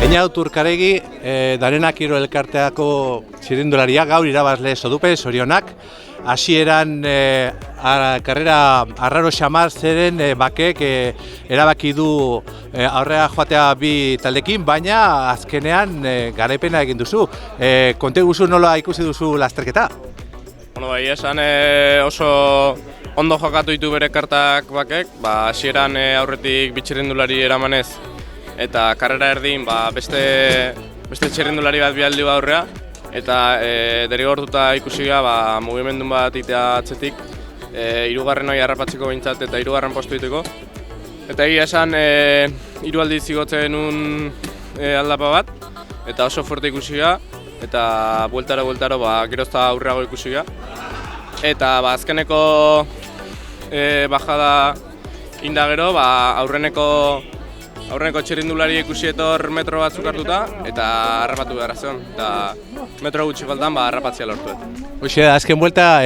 Einaut Urkaregi, Darenak Kirol Elkarteako txirrindularia, gaur irabazle sodupe, zorionak. Hasieran karrera arraro xamar zeren bakek erabaki du aurrera joatea bi taldekin, baina azkenean garaipena egin duzu. Konte guzu nola ikusi duzu lasterketa? Bueno, bai, esan oso ondo jokatu ditu bere kartak bakek, hasieran aurretik bi txirrindulari eramanez eta karrera erdin beste txirrindulari bat bialdi aurrea, eta derrigortuta ikusi gara mugimendun bat itea atzetik, hirugarren hori harrapatzeko behintzat eta hirugarren postu diteko. Eta egia esan, hiru aldiz igotzen un aldapa bat, eta oso fuerte ikusi gara, eta bueltaro gerozta aurreago ikusi gara. Eta azkeneko bajada inda gero, aurreneko txirrindulari ikusi etor metro batzuk hartuta, eta harrapatu behar zen, eta metro gutxi faltan harrapatzea lortu. Hoxe, azken buelta,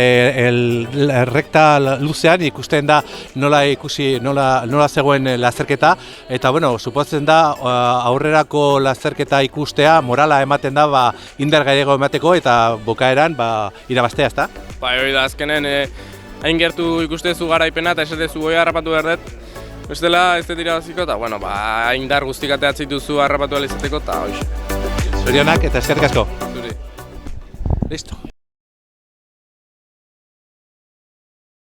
rekta luzean ikusten da nola zegoen lasterketa, eta bueno, supotzen da aurrerako lasterketa ikustea morala ematen da indar gehiago emateko eta bukaeran irabaztea, ezta? Hori da, azkenen hain gertu ikustezu garaipena eta esatezu goi harrapatu behar dut. Bestela ez dut irabaziko eta indar guztik ateatzen duzu harrapatu alizateko eta hoxe. Zorionak eta eskerrik asko. Zuri. Listo.